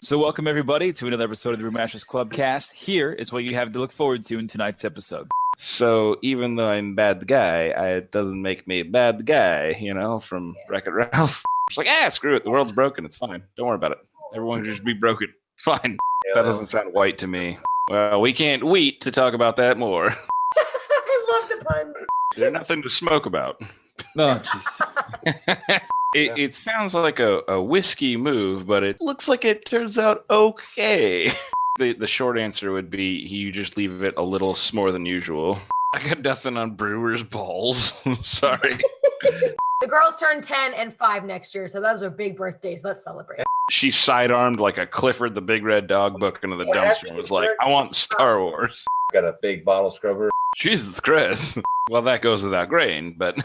So welcome everybody to another episode of the Brewmasters Club cast. Here is what you have to look forward to in tonight's episode. So even though I'm a bad guy, it doesn't make me a bad guy, from Wreck-It Ralph. It's like, screw it. The world's broken. It's fine. Don't worry about it. Everyone can just be broken. It's fine. That doesn't sound white to me. Well, we can't wait to talk about that more. I love the puns. There's nothing to smoke about. Oh, jeez. It sounds like a whiskey move, but it looks like it turns out okay. The short answer would be you just leave it a little s'more than usual. I got nothing on Brewers balls. Sorry. The girls turn 10 and 5 next year, so those are big birthdays. Let's celebrate. She sidearmed like a Clifford the Big Red Dog book into the dumpster and was like, I want Star Wars. Got a big bottle scrubber. Jesus Christ. Well, that goes without grain, but...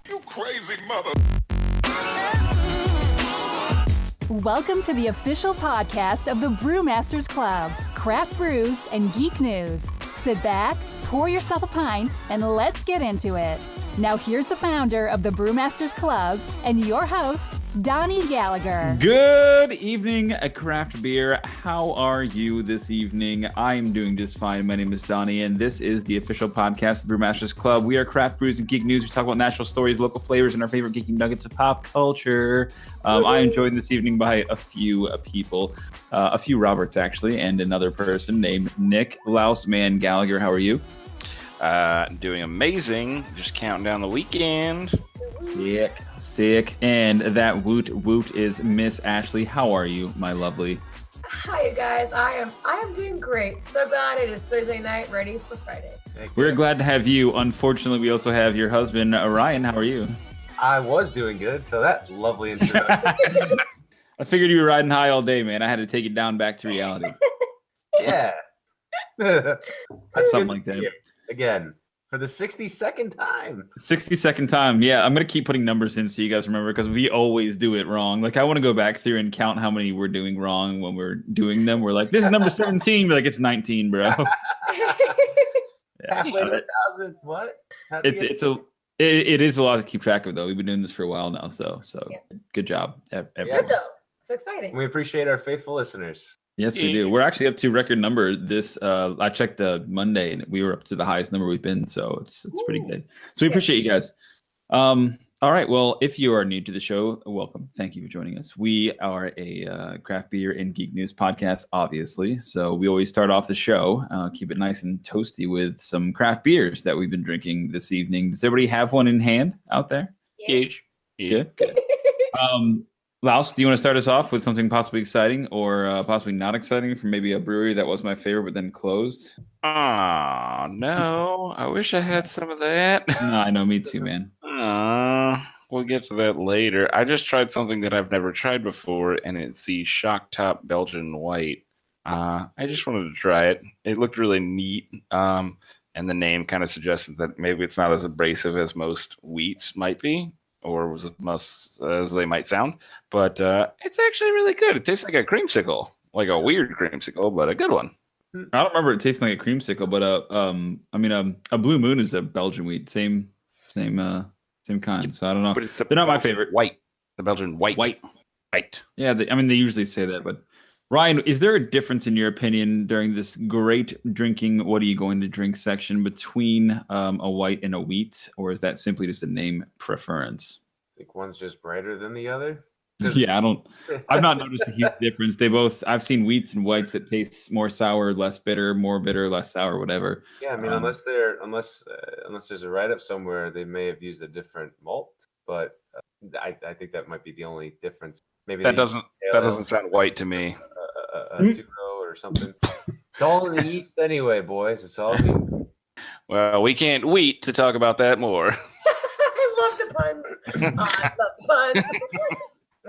You crazy mother. Welcome to the official podcast of the Brewmasters Club, Craft Brews and Geek News. Sit back, pour yourself a pint, and let's get into it. Now here's the founder of the Brewmasters Club and your host, Donnie Gallagher. Good evening, Craft Beer. How are you this evening? I am doing just fine. My name is Donnie, and this is the official podcast of the Brewmasters Club. We are Craft Brews and Geek News. We talk about national stories, local flavors, and our favorite geeky nuggets of pop culture. I am joined this evening by a few people, a few Roberts, actually, and another person named Nick Lausman Gallagher. How are you? Doing amazing. Just counting down the weekend. Sick. And that woot is Miss Ashley. How are you, my lovely? Hi, you guys. I am doing great. So glad it is Thursday night, ready for Friday. We're glad to have you. Unfortunately, we also have your husband, Ryan. How are you? I was doing good till that lovely introduction. I figured you were riding high all day, man. I had to take it down back to reality. Yeah. Something like that. Again, for the 62nd time. 62nd time. Yeah, I'm going to keep putting numbers in so you guys remember because we always do it wrong. Like, I want to go back through and count how many we're doing wrong when we're doing them. We're like, this is number 17. We're like, it's 19, bro. Halfway to 1,000. What? It is a lot to keep track of, though. We've been doing this for a while now, so Good job. It's good, though. It's exciting. We appreciate our faithful listeners. Yes, we do. We're actually up to record number this. I checked Monday, and we were up to the highest number we've been, so it's pretty good. So we appreciate you guys. All right. Well, if you are new to the show, welcome. Thank you for joining us. We are a craft beer and geek news podcast, obviously. So we always start off the show, keep it nice and toasty with some craft beers that we've been drinking this evening. Does everybody have one in hand out there? Yes. Good. Laus, do you want to start us off with something possibly exciting or possibly not exciting from maybe a brewery that was my favorite but then closed? No. I wish I had some of that. No, I know. Me too, man. We'll get to that later. I just tried something that I've never tried before, and it's the Shock Top Belgian White. I just wanted to try it. It looked really neat, and the name kind of suggested that maybe it's not as abrasive as most wheats might be, or as they might sound, but it's actually really good. It tastes like a creamsicle, like a weird creamsicle, but a good one. I don't remember it tasting like a creamsicle, but a Blue Moon is a Belgian wheat, same kind. So I don't know. But they're not my favorite. White, the Belgian white. Yeah, they usually say that. But Ryan, is there a difference in your opinion during this great drinking? What are you going to drink section between a white and a wheat, or is that simply just a name preference? I think one's just brighter than the other. Yeah, I've not noticed a huge difference. I've seen wheats and whites that taste more sour, less bitter, more bitter, less sour, whatever. Yeah, I mean, unless there's a write-up somewhere, they may have used a different malt, but I think that might be the only difference. Maybe that doesn't sound white to me. A two-row or something. It's all in the East anyway, boys. It's all in the... Well, we can't wait to talk about that more. I love the puns. I love the puns.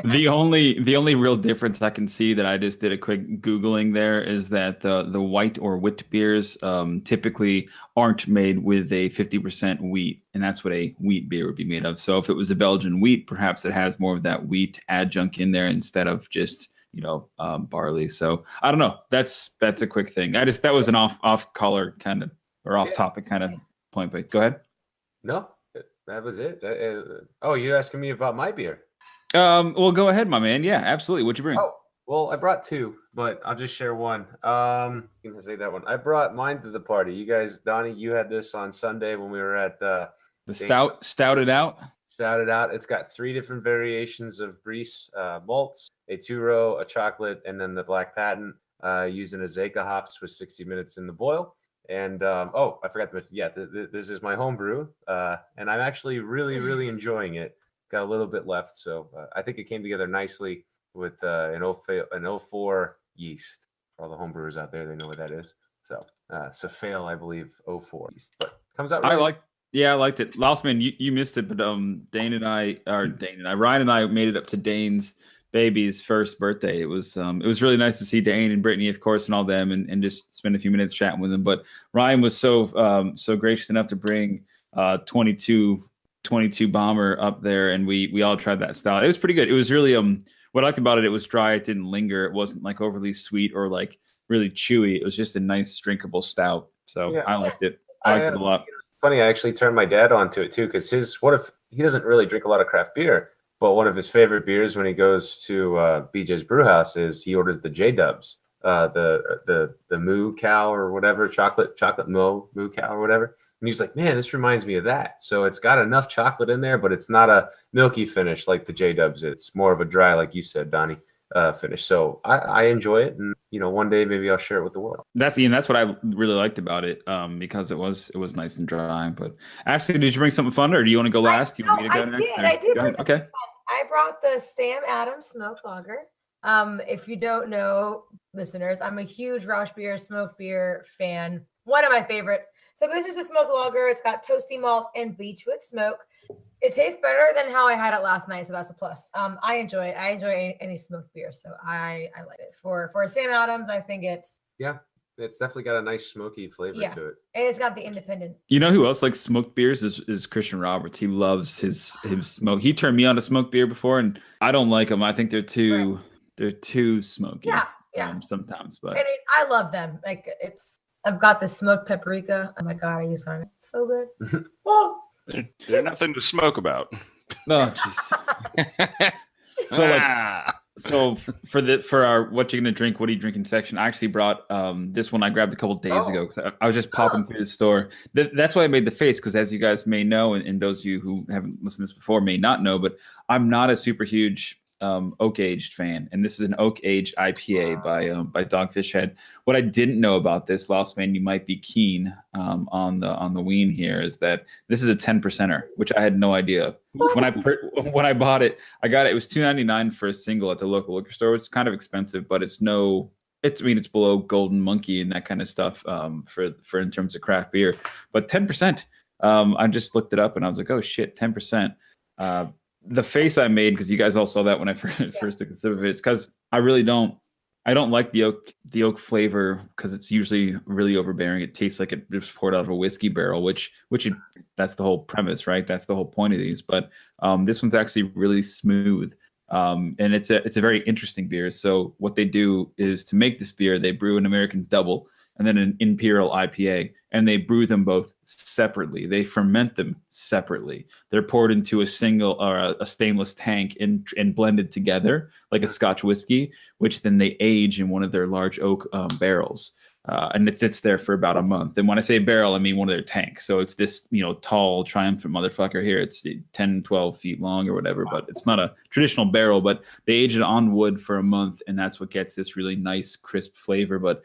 The only real difference I can see that I just did a quick Googling there is that the white or wit beers typically aren't made with a 50% wheat, and that's what a wheat beer would be made of. So if it was a Belgian wheat, perhaps it has more of that wheat adjunct in there instead of just barley. So I don't know. That's a quick thing. That was an off color kind of or off topic kind of point. But go ahead. No, that was it. Oh, you're asking me about my beer? Well, go ahead, my man. Yeah, absolutely. What'd you bring? Oh, well, I brought two, but I'll just share one. I'm gonna say that one. I brought mine to the party. You guys, Donnie, you had this on Sunday when we were at the stouted out. Stouted out. It's got 3 different variations of Brees malts, a 2-row, a chocolate, and then the black patent using Azeka hops with 60 minutes in the boil. And I forgot to mention, this is my home brew, and I'm actually really, really enjoying it. Got a little bit left, so I think it came together nicely with an 04 yeast. For all the homebrewers out there, they know what that is. So Safale, I believe, 04 yeast, but comes out. Really I liked it. Last man, you missed it, but Ryan and I made it up to Dane's baby's first birthday. It was really nice to see Dane and Brittany, of course, and all them, and just spend a few minutes chatting with them. But Ryan was so gracious enough to bring 22 bomber up there, and we all tried that style. It was pretty good. It was really what I liked about it. It was dry. It didn't linger. It wasn't like overly sweet or like really chewy. It was just a nice drinkable stout. So I liked it. I liked it a lot. Funny, I actually turned my dad onto it too, because he doesn't really drink a lot of craft beer, but one of his favorite beers when he goes to BJ's Brewhouse is he orders the J Dubs, the moo cow or whatever, chocolate moo cow or whatever. And he was like, man, this reminds me of that. So it's got enough chocolate in there, but it's not a milky finish like the J Dubs. It's more of a dry, like you said, Donnie, finish. So I enjoy it, and one day maybe I'll share it with the world. That's what I really liked about it, because it was nice and dry. But Ashley, did you bring something fun, or do you want to go last? Do you want me to go next? I did. Okay. Fun. I brought the Sam Adams smoked lager. If you don't know, listeners, I'm a huge Rausch beer, smoked beer fan. One of my favorites. So this is a smoked lager. It's got toasty malt and beechwood smoke. It tastes better than how I had it last night, so that's a plus. I enjoy it. I enjoy any smoked beer, so I like it. For Sam Adams, I think it's definitely got a nice smoky flavor to it, and it's got the independent. You know who else likes smoked beers is Christian Roberts. He loves his smoke. He turned me on to smoked beer before, and I don't like them. I think they're too smoky. Yeah. Sometimes, but I love them. Like I've got the smoked paprika. Oh my god, I use it on it. So good. Oh. They're nothing to smoke about. No, so for our what you're gonna drink, what are you drinking section, I actually brought this one I grabbed a couple days ago because I was just popping through the store. That's why I made the face, because as you guys may know, and those of you who haven't listened to this before may not know, but I'm not a super huge oak aged fan, and this is an oak aged IPA by Dogfish Head. What I didn't know about this, Lost Man, you might be keen on the ween here, is that this is a 10%er, which I had no idea. When I bought it, I got it. It was $2.99 for a single at the local liquor store. It's kind of expensive, but it's below Golden Monkey and that kind of stuff for in terms of craft beer. But 10%, I just looked it up and I was like, oh shit, 10%. The face I made, because you guys all saw that when I first took a sip of it, it's because I don't like the oak flavor, because it's usually really overbearing. It tastes like it just poured out of a whiskey barrel, which that's the whole premise, right? That's the whole point of these. But this one's actually really smooth, and it's a very interesting beer. So what they do is, to make this beer, they brew an American double and then an Imperial IPA, and they brew them both separately. They ferment them separately. They're poured into a single or a stainless tank and blended together like a Scotch whiskey, which then they age in one of their large oak barrels. And it sits there for about a month. And when I say barrel, I mean one of their tanks. So it's this, tall, triumphant motherfucker here. It's 10, 12 feet long or whatever, but it's not a traditional barrel, but they age it on wood for a month. And that's what gets this really nice, crisp flavor. But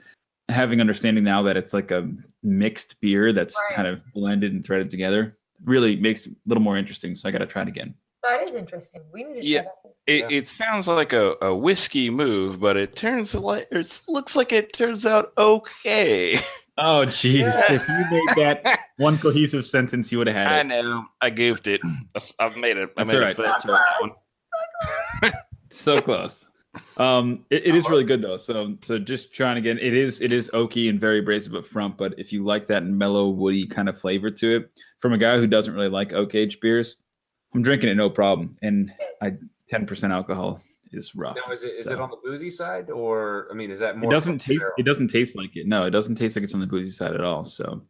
having understanding now that it's like a mixed beer that's kind of blended and threaded together really makes it a little more interesting. So I got to try it again. That is interesting. We need to try that too. It sounds like a whiskey move, but it looks like it turns out okay. Oh, jeez. If you made that one cohesive sentence, you would have had it. I know. I goofed it. I've made it. That's all right. That's right. So close. It is really good though. So just trying to get it is oaky and very abrasive up front, but if you like that mellow woody kind of flavor to it, from a guy who doesn't really like oak aged beers, I'm drinking it no problem. And 10% alcohol is rough. Now, is it on the boozy side, or I mean, is that more? It doesn't taste like it. No, it doesn't taste like it's on the boozy side at all. So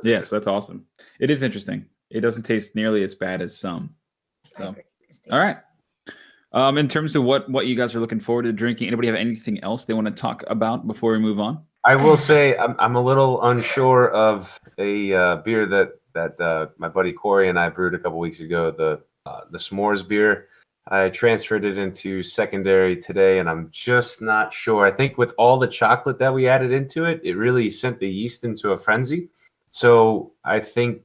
yeah, so that's awesome. It is interesting. It doesn't taste nearly as bad as some. So all right. In terms of what you guys are looking forward to drinking, anybody have anything else they want to talk about before we move on? I will say I'm a little unsure of a beer that my buddy Corey and I brewed a couple weeks ago. The s'mores beer. I transferred it into secondary today, and I'm just not sure. I think with all the chocolate that we added into it, it really sent the yeast into a frenzy. So I think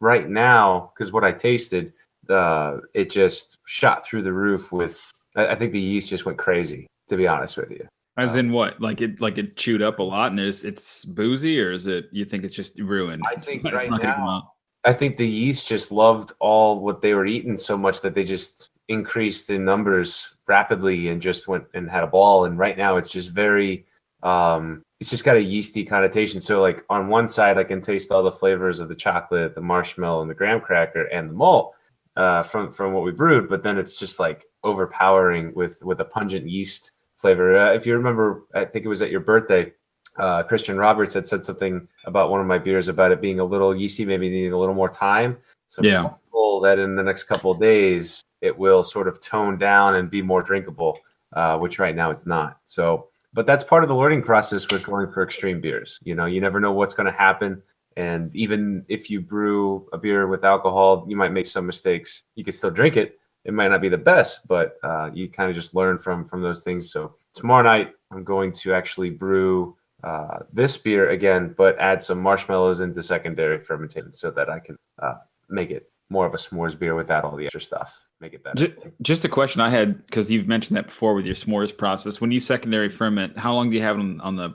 right now, because what I tasted, it just shot through the roof with. I think the yeast just went crazy, to be honest with you. As in what? Like it chewed up a lot, and it's boozy, or is it? You think it's just ruined? I think right now, I think the yeast just loved all what they were eating so much that they just increased in numbers rapidly and just went and had a ball. And right now, it's just very. It's just got a yeasty connotation. So like on one side, I can taste all the flavors of the chocolate, the marshmallow, and the graham cracker, and the malt. From what we brewed, but then it's just like overpowering with a pungent yeast flavor. If you remember, I think it was at your birthday, Christian Roberts had said something about one of my beers about it being a little yeasty, maybe needing a little more time. So I'm hopeful that in the next couple of days it will sort of tone down and be more drinkable, which right now it's not. So, but that's part of the learning process with going for extreme beers. You know, you never know what's going to happen. And even if you brew a beer with alcohol, you might make some mistakes. You can still drink it. It might not be the best, but you kind of just learn from those things. So tomorrow night, I'm going to actually brew this beer again, but add some marshmallows into secondary fermentation so that I can make it more of a s'mores beer without all the extra stuff. Make it better. Just a question I had, because you've mentioned that before with your s'mores process. When you secondary ferment, how long do you have it on the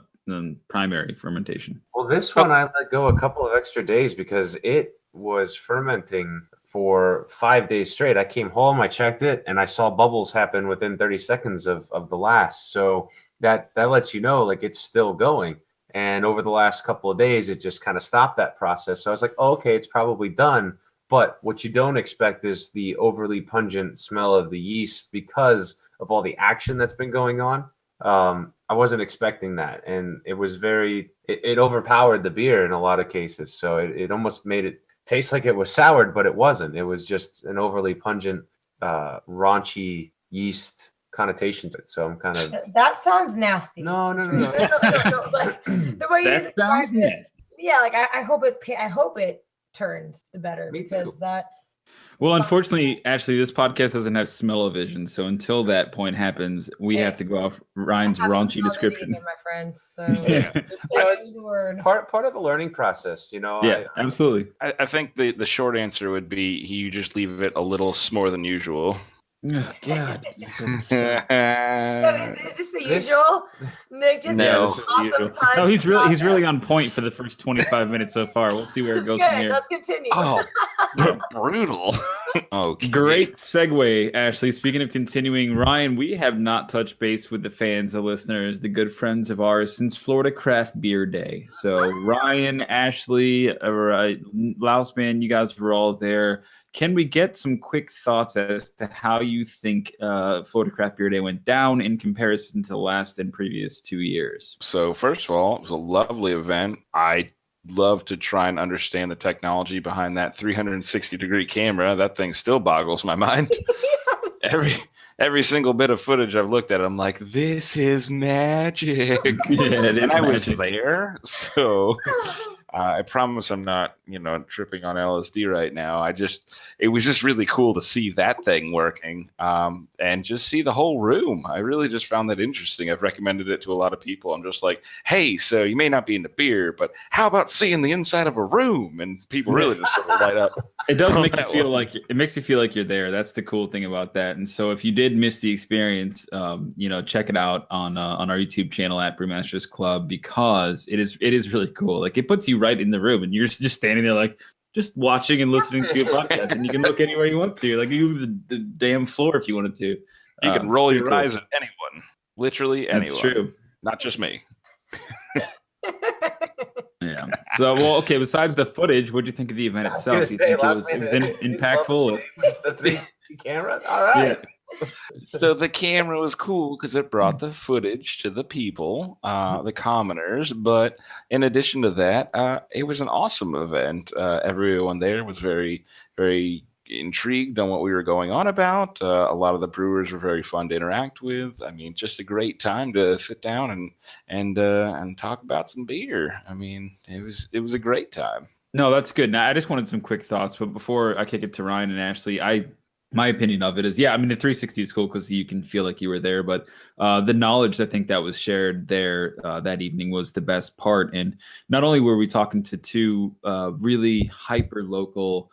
primary fermentation? Well, this one I let go a couple of extra days because it was fermenting for 5 days straight. I came home, I checked it, and I saw bubbles happen within 30 seconds of the last. So that lets you know like it's still going. And over the last couple of days, it just kind of stopped that process. So I was like, oh, okay, it's probably done. But what you don't expect is the overly pungent smell of the yeast because of all the action that's been going on. I wasn't expecting that, and it was it overpowered the beer in a lot of cases. So it almost made it taste like it was soured, but it wasn't. It was just an overly pungent, raunchy yeast connotation to it. So I'm kind of that sounds nasty. No. Like, the way you sounds nasty. Yeah, like I hope it turns the better. Me because too. that's. Well, unfortunately, Ashley, this podcast doesn't have smell-o-vision, so until that point happens, we have to go off Ryan's raunchy description. My friends, so Yeah. part of the learning process, you know. Yeah, absolutely. I think the short answer would be you just leave it a little more than usual. Oh, God. So is this the usual? Nick just No. does awesome puns. No, he's really on point for the first 25 minutes so far. We'll see where it goes Good. from here. Let's continue. Oh, brutal. Okay. Great segue, Ashley. Speaking of continuing, Ryan, we have not touched base with the fans, the listeners, the good friends of ours since Florida Craft Beer Day. So Ryan, Ashley, Lousman, you guys were all there. Can we get some quick thoughts as to how you think Florida Craft Beer Day went down in comparison to the last and previous 2 years? So first of all, it was a lovely event. I love to try and understand the technology behind that 360-degree camera. That thing still boggles my mind. Every single bit of footage I've looked at, I'm like, this is magic. Yeah, and I was there, so I promise I'm not, tripping on LSD right now. It was just really cool to see that thing working, and just see the whole room. I really just found that interesting. I've recommended it to a lot of people. I'm just like, hey, so you may not be into beer, but how about seeing the inside of a room? And people really just sort of light up. It does make you feel like you're there. That's the cool thing about that. And so if you did miss the experience, check it out on our YouTube channel at Brewmasters Club, because it is really cool. Like, it puts you right in the room, and you're just standing there like just watching and listening to a podcast, and you can look anywhere you want to. Like, you the damn floor if you wanted to. You can roll your eyes at anyone, literally anyone. That's true. Not just me. Yeah. So, well, okay. Besides the footage, what do you think of the event itself? Do you think it was impactful? The 360 camera. All right. Yeah. So the camera was cool because it brought the footage to the people, the commoners. But in addition to that, it was an awesome event. Everyone there was very, very intrigued on what we were going on about. A lot of the brewers were very fun to interact with. I mean, just a great time to sit down and talk about some beer. I mean, it was a great time. No, that's good. Now, I just wanted some quick thoughts, but before I kick it to Ryan and Ashley, my opinion of it is, yeah, I mean, the 360 is cool because you can feel like you were there, but the knowledge I think that was shared there that evening was the best part. And not only were we talking to two really hyper local,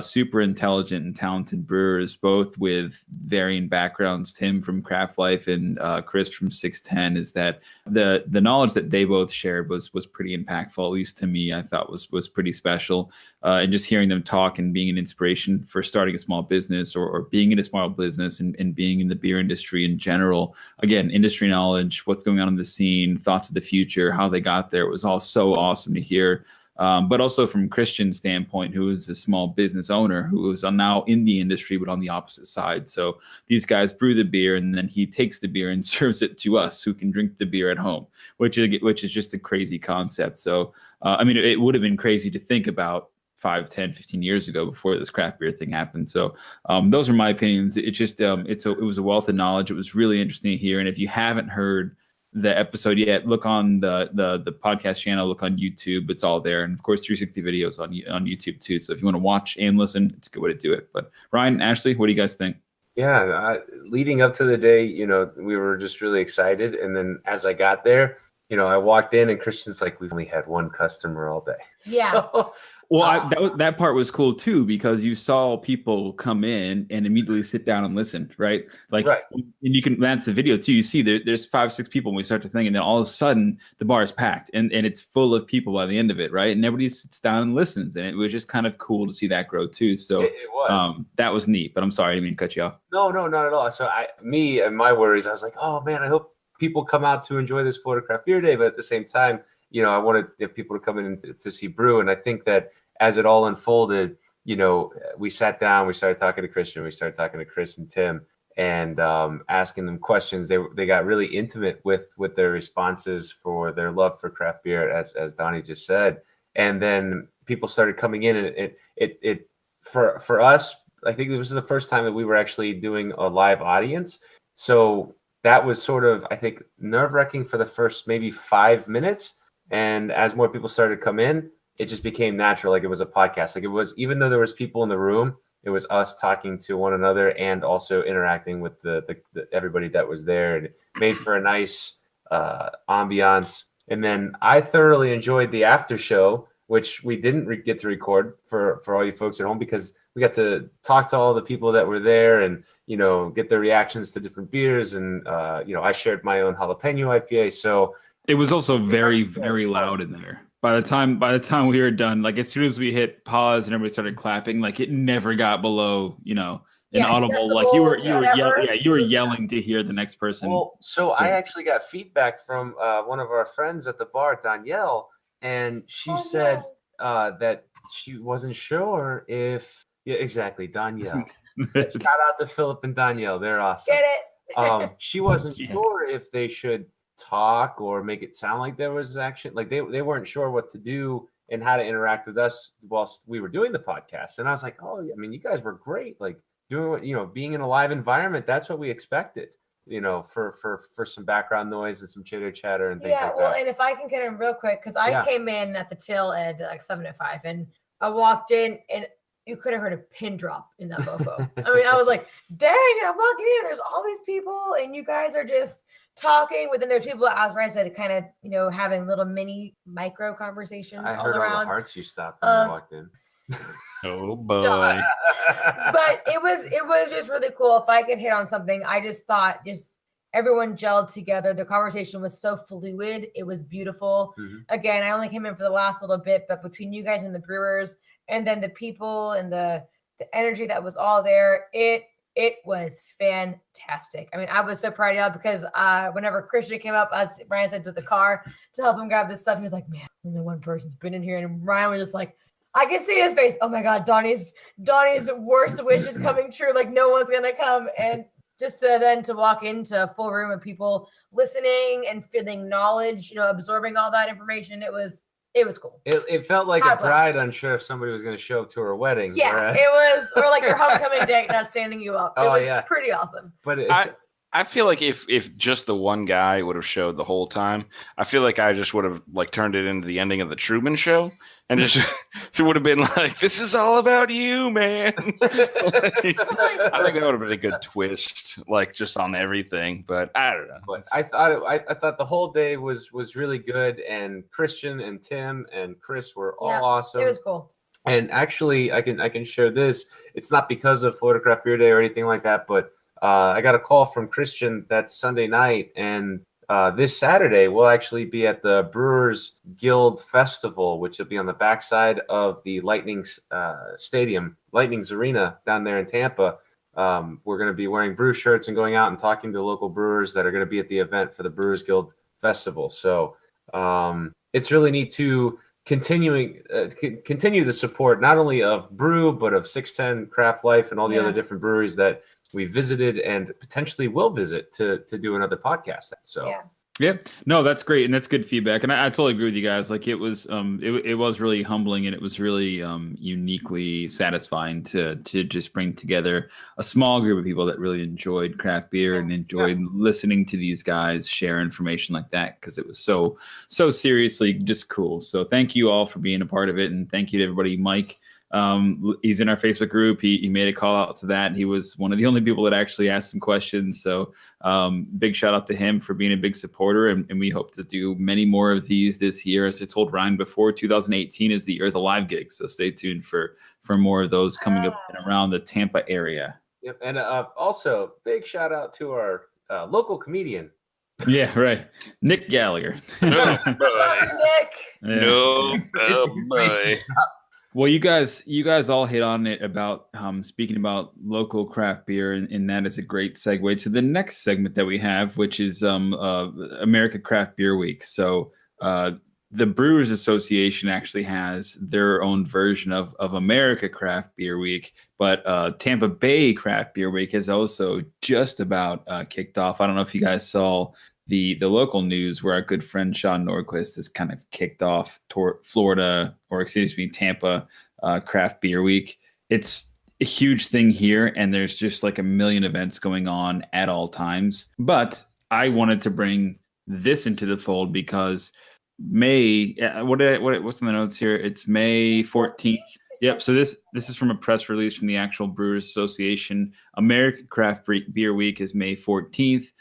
super intelligent and talented brewers, both with varying backgrounds, Tim from Craft Life and Chris from 610, is that the knowledge that they both shared was pretty impactful, at least to me. I thought was pretty special. And just hearing them talk and being an inspiration for starting a small business or being in a small business and being in the beer industry in general. Again, industry knowledge, what's going on in the scene, thoughts of the future, how they got there. It was all so awesome to hear. But also from Christian's standpoint, who is a small business owner who is now in the industry, but on the opposite side. So these guys brew the beer and then he takes the beer and serves it to us who can drink the beer at home, which is just a crazy concept. So, I mean, it would have been crazy to think about 5, 10, 15 years ago before this craft beer thing happened. So those are my opinions. It just, it was a wealth of knowledge. It was really interesting to hear. And if you haven't heard the episode yet, look on the podcast channel, look on YouTube. It's all there. And of course, 360 videos on YouTube too. So if you want to watch and listen, it's a good way to do it. But Ryan, Ashley, what do you guys think? Yeah, leading up to the day, we were just really excited. And then as I got there, I walked in and Christian's like, we've only had one customer all day. Yeah. So, well, that part was cool too, because you saw people come in and immediately sit down and listen, right? Like, right. And you can, that's the video too. You see there's 5, 6 people when we start to think, and then all of a sudden the bar is packed and it's full of people by the end of it, right? And everybody sits down and listens, and it was just kind of cool to see that grow too. So it was. That was neat. But I'm sorry, I didn't mean to cut you off. No, not at all. So me and my worries, I was like, oh man, I hope people come out to enjoy this Florida Craft Beer Day, but at the same time, I wanted people to come in to see brew, and I think that as it all unfolded, we sat down, we started talking to Christian, we started talking to Chris and Tim, and asking them questions. They got really intimate with their responses for their love for craft beer, as Donnie just said. And then people started coming in, and it for us, I think this was the first time that we were actually doing a live audience. So that was sort of, I think, nerve-wracking for the first maybe 5 minutes. And as more people started to come in, it just became natural. Like it was a podcast. Like it was, even though there was people in the room, it was us talking to one another and also interacting with the everybody that was there, and it made for a nice ambiance. And then I thoroughly enjoyed the after show, which we didn't get to record for all you folks at home, because we got to talk to all the people that were there and, get their reactions to different beers. And, I shared my own jalapeno IPA. So it was also very, very loud in there. By the time we were done, like as soon as we hit pause and everybody started clapping, like it never got below, an audible, like you were yelling to hear the next person. Well, so I actually got feedback from one of our friends at the bar, Danielle, and she said that she wasn't sure if, yeah, exactly, Danielle. Shout out to Philip and Danielle, they're awesome. Get it? She wasn't sure if they should talk or make it sound like there was action. Like they weren't sure what to do and how to interact with us whilst we were doing the podcast. And I was like, oh, I mean, you guys were great. Like doing what, being in a live environment, that's what we expected, for some background noise and some chitter chatter and things like that. Yeah, well, and if I can get in real quick, because I came in at the tail end like 7:05, and I walked in and you could have heard a pin drop in that mofo. I mean, I was like, dang, I'm walking in, there's all these people and you guys are just talking. But then there's people, as Ryan said, kind of, having little mini micro conversations I all heard around. all the hearts you stopped when you walked in. Oh boy. But it was just really cool. If I could hit on something, I just thought everyone gelled together. The conversation was so fluid. It was beautiful. Mm-hmm. Again, I only came in for the last little bit, but between you guys and the brewers, and then the people and the energy that was all there, it It was fantastic. I mean, I was so proud of y'all because whenever Christian came up, Brian said to the car to help him grab this stuff. He was like, man, only one person's been in here. And Ryan was just like, I can see his face. Oh my God, Donnie's worst wish is coming true. Like no one's going to come. And just to walk into a full room of people listening and feeling knowledge, absorbing all that information. It was cool. It felt like a bride unsure if somebody was going to show up to her wedding. Yeah, it was, or like your homecoming date, not standing you up. It was pretty awesome. But I feel like if just the one guy would have showed the whole time, I feel like I just would have like turned it into the ending of the Truman Show, and just so it would have been like, "This is all about you, man." I think that would have been a good twist, like just on everything. But I don't know. But I thought the whole day was really good, and Christian and Tim and Chris were all awesome. It was cool. And actually, I can share this. It's not because of Florida Craft Beer Day or anything like that, but I got a call from Christian that Sunday night, and this Saturday we'll actually be at the Brewers Guild Festival, which will be on the backside of the Lightning's Arena down there in Tampa. We're going to be wearing brew shirts and going out and talking to local brewers that are going to be at the event for the Brewers Guild Festival. So it's really neat to continue the support not only of Brew but of 610 Craft Life and all the other different breweries that we visited and potentially will visit to do another podcast. So yeah, no, that's great. And that's good feedback. And I totally agree with you guys. Like it was really humbling, and it was really uniquely satisfying to just bring together a small group of people that really enjoyed craft beer and enjoyed listening to these guys share information like that, because it was so seriously just cool. So thank you all for being a part of it. And thank you to everybody. Mike, he's in our Facebook group. He made a call out to that. He was one of the only people that actually asked some questions. So big shout out to him for being a big supporter. And we hope to do many more of these this year. As I told Ryan before, 2018 is the year of the live gigs. So stay tuned for more of those coming up and around the Tampa area. Yep. And also big shout out to our local comedian. Yeah, right. Nick Gallagher. Oh, boy. Nick. No, boy. Well, you guys all hit on it about speaking about local craft beer, and that is a great segue to the next segment that we have, which is America Craft Beer Week. So the Brewers Association actually has their own version of America Craft Beer Week, but Tampa Bay Craft Beer Week has also just about kicked off. I don't know if you guys saw the local news where our good friend Sean Nordquist has kind of kicked off Tampa Craft Beer Week. It's a huge thing here, and there's just like a million events going on at all times. But I wanted to bring this into the fold because what's in the notes here? It's May 14th. Yep. So this is from a press release from the actual Brewers Association. American Craft Beer Week is May 14th.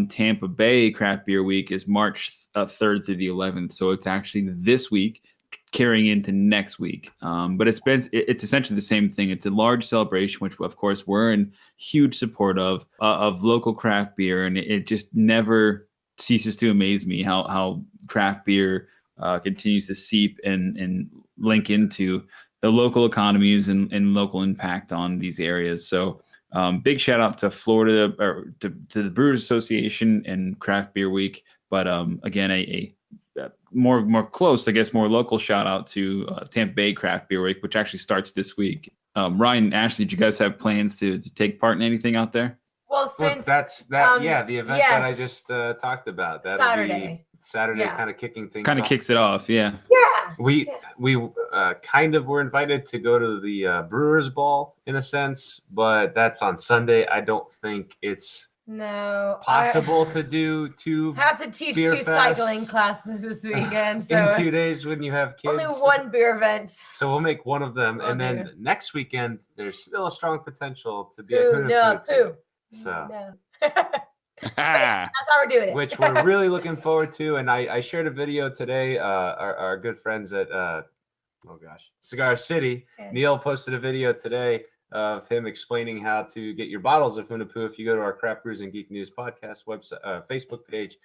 Tampa Bay Craft Beer Week is March 3rd through the 11th. So it's actually this week carrying into next week. But it's essentially the same thing. It's a large celebration, which of course we're in huge support of local craft beer. And it just never ceases to amaze me how craft beer continues to seep and link into the local economies and local impact on these areas. So big shout out to Florida, or to the Brewers Association and Craft Beer Week. But again, a more close, I guess, more local shout out to Tampa Bay Craft Beer Week, which actually starts this week. Ryan, Ashley, did you guys have plans to take part in anything out there? Well, since the event that I just talked about. That'll be Saturday, kind of kicking things. Kind of kicks it off, yeah. Yeah. We kind of were invited to go to the Brewers Ball in a sense, but that's on Sunday. I don't think it's possible to do two. Have to teach two cycling classes this weekend. So in 2 days when you have kids. Only one beer event. So we'll make one of them, and then next weekend there's still a strong potential to be a Huna. So. No. That's how we're doing it. Which we're really looking forward to. And I shared a video today. Our good friends at Cigar City. Neil posted a video today of him explaining how to get your bottles of Hunapoo. If you go to our Craft Brews and Geek News podcast website, Facebook page,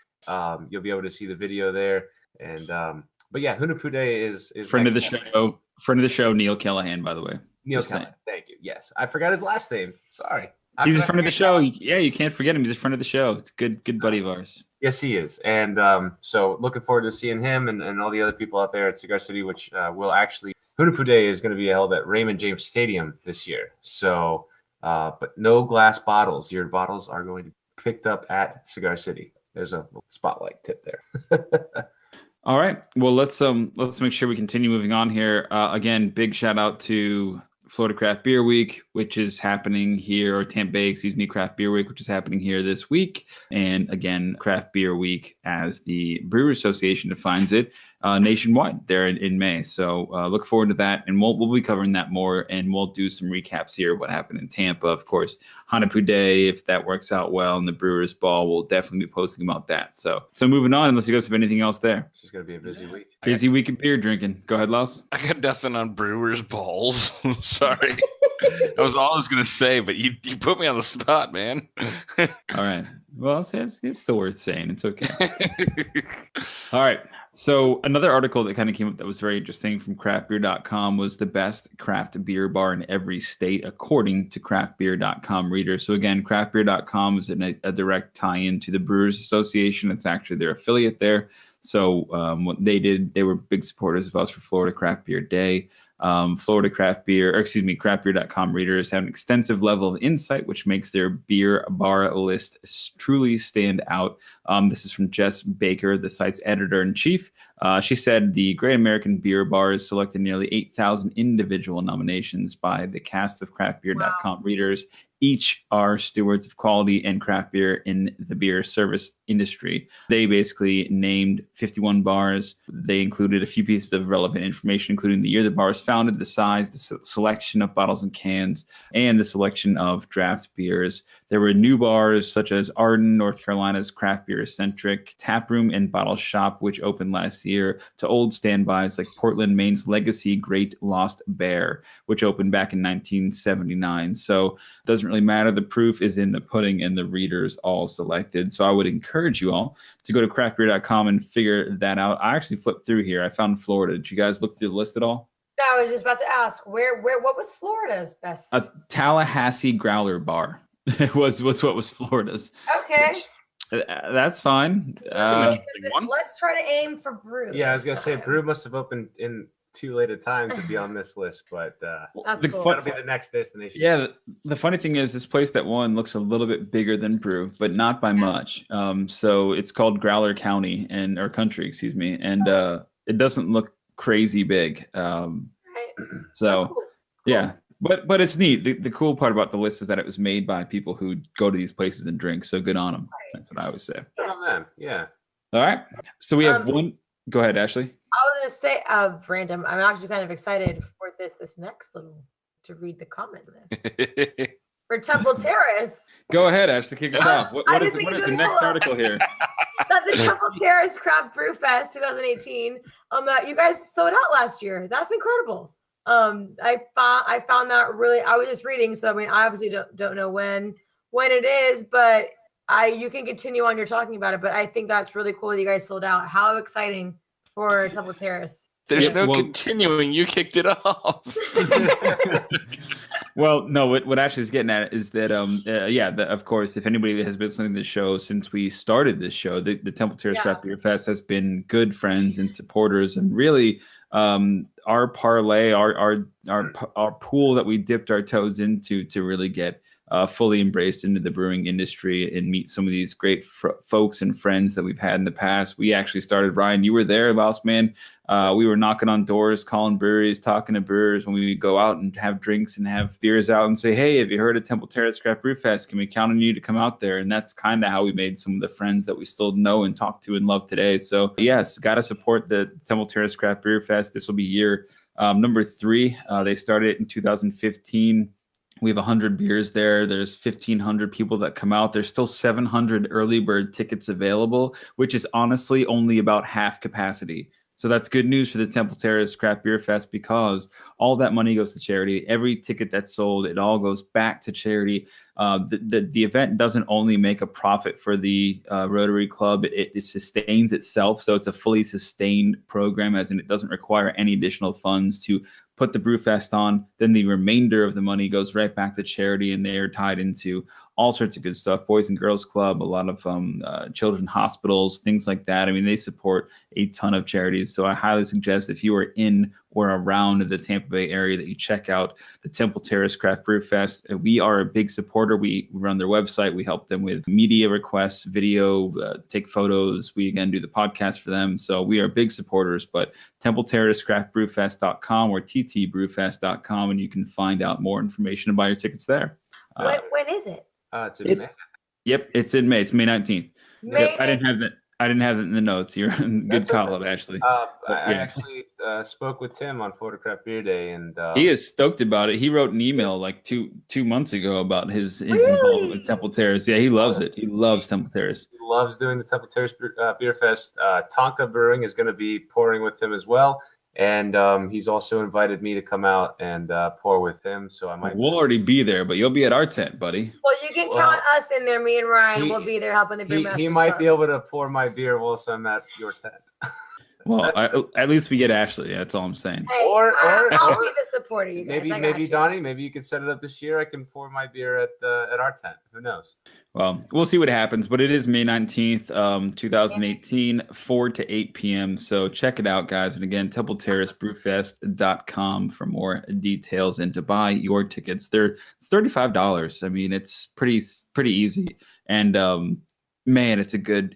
you'll be able to see the video there. And but yeah, Hunapoo Day is friend of the show, Neil Callahan, by the way. Neil Callahan, thank you. Yes, I forgot his last name. Sorry. He's a friend of the show. Yeah, you can't forget him. He's a friend of the show. It's a good buddy of ours. Yes, he is. And so looking forward to seeing him and all the other people out there at Cigar City, which will actually, Hunapoo Day is going to be held at Raymond James Stadium this year. So, but no glass bottles. Your bottles are going to be picked up at Cigar City. There's a little spotlight tip there. All right. Well, let's make sure we continue moving on here. Again, big shout out to Florida Craft Beer Week, which is happening here, or Tampa Bay, Craft Beer Week, which is happening here this week. And again, Craft Beer Week, as the Brewers Association defines it, nationwide there in May. So look forward to that. And we'll be covering that more, and we'll do some recaps here of what happened in Tampa. Of course, Hunapoo Day, if that works out well, and the Brewers Ball, we'll definitely be posting about that. So moving on, unless you guys have anything else there. It's just going to be a busy week. Busy week of beer drinking. Go ahead, Laos. I got nothing on Brewers Balls. Sorry. That was all I was going to say, but you put me on the spot, man. All right. Well, it's still worth saying. It's okay. All right. So another article that kind of came up that was very interesting from craftbeer.com was the best craft beer bar in every state, according to craftbeer.com readers. So again, craftbeer.com is a direct tie-in to the Brewers Association. It's actually their affiliate there. So what they did, they were big supporters of us for Florida Craft Beer Day. Craftbeer.com readers have an extensive level of insight, which makes their beer bar list truly stand out. This is from Jess Baker, the site's editor-in-chief. She said the Great American Beer Bars selected nearly 8,000 individual nominations by the cast of craftbeer.com readers. Each are stewards of quality and craft beer in the beer service industry. They basically named 51 bars. They included a few pieces of relevant information, including the year the bar was founded, the size, the selection of bottles and cans, and the selection of draft beers. There were new bars such as Arden, North Carolina's craft beer-centric Tap Room and Bottle Shop, which opened last year, to old standbys like Portland, Maine's legacy Great Lost Bear, which opened back in 1979. So it doesn't really matter. The proof is in the pudding, and the readers all selected. So I would encourage you all to go to craftbeer.com and figure that out. I actually flipped through here. I found Florida. Did you guys look through the list at all? No, I was just about to ask what was Florida's best? A Tallahassee Growler Bar was what was Florida's. Okay. That's fine. Let's try to aim for Brew. Yeah, I was going to say Brew must have opened in too late a time to be on this list, but that's cool. That'll be the next destination. Yeah, the funny thing is this place that won looks a little bit bigger than Brew, but not by much. So it's called Growler County or Country, excuse me, and it doesn't look crazy big. Right. So cool. Yeah. But it's neat. The cool part about the list is that it was made by people who go to these places and drink. So good on them. Right. That's what I always say. Oh man, yeah. All right. So we have one. Go ahead, Ashley. I was going to say random. I'm actually kind of excited for this next little to read the comment list for Temple Terrace. Go ahead, Ashley. Kick us off. What is the next article here? That the Temple Terrace Craft Brew Fest 2018. You guys sold out last year. That's incredible. I found that really. I was just reading, so I mean, I obviously don't know when it is, but you can continue on. You're talking about it, but I think that's really cool that you guys sold out. How exciting for Temple Terrace! There's no continuing. You kicked it off. Well, no. What Ashley's getting at is that, of course, if anybody has been listening to the show since we started this show, the Temple Terrace Craft Beer Fest has been good friends and supporters, and really, our parlay, our pool that we dipped our toes into to really get fully embraced into the brewing industry and meet some of these great folks and friends that we've had in the past. We actually started, Ryan, you were there last man. We were knocking on doors, calling breweries, talking to brewers when we would go out and have drinks and have beers out and say, hey, have you heard of Temple Terrace Craft Brew Fest? Can we count on you to come out there? And that's kind of how we made some of the friends that we still know and talk to and love today. So yes, got to support the Temple Terrace Craft Brew Fest. This will be year number 3. They started it in 2015. We have 100 beers there. There's 1,500 people that come out. There's still 700 early bird tickets available, which is honestly only about half capacity. So that's good news for the Temple Terrace Craft Beer Fest, because all that money goes to charity. Every ticket that's sold, it all goes back to charity. The event doesn't only make a profit for the Rotary Club, it sustains itself. So it's a fully sustained program, as in it doesn't require any additional funds to put the Brewfest on. Then the remainder of the money goes right back to charity, and they are tied into all sorts of good stuff. Boys and Girls Club, a lot of children hospitals, things like that. I mean, they support a ton of charities. So I highly suggest if you are in or around the Tampa Bay area that you check out the Temple Terrace Craft Brew Fest. We are a big supporter. We run their website. We help them with media requests, video, take photos. We, again, do the podcast for them. So we are big supporters. But Temple Terrace craftbrewfest.com or ttbrewfest.com, and you can find out more information and buy your tickets there. When is it? It's in May. Yep, it's in May. It's May 19th. May. I didn't have it in the notes. You're in good That's call, okay. Ashley. I actually spoke with Tim on Florida Craft Beer Day, and he is stoked about it. He wrote an email like two months ago about his involvement with Temple Terrace. Yeah, he loves it. He loves Temple Terrace. He loves doing the Temple Terrace Beer Fest. Tonka Brewing is going to be pouring with him as well. And he's also invited me to come out and pour with him. So I might. We'll already be there, but you'll be at our tent, buddy. Well, you can count us in there. Me and Ryan will be there helping the Brewmasters. He might Club. be able to pour my beer whilst I'm at your tent. Well, at least we get Ashley. That's all I'm saying. Hey, I'll be the supporter. You guys. Maybe Donnie. Maybe you could set it up this year. I can pour my beer at our tent. Who knows? Well, we'll see what happens, but it is May 19th, 2018, 4 to 8 p.m. So check it out, guys. And again, TempleTerraceBrewfest.com for more details and to buy your tickets. They're $35. I mean, it's pretty easy. And man, it's a good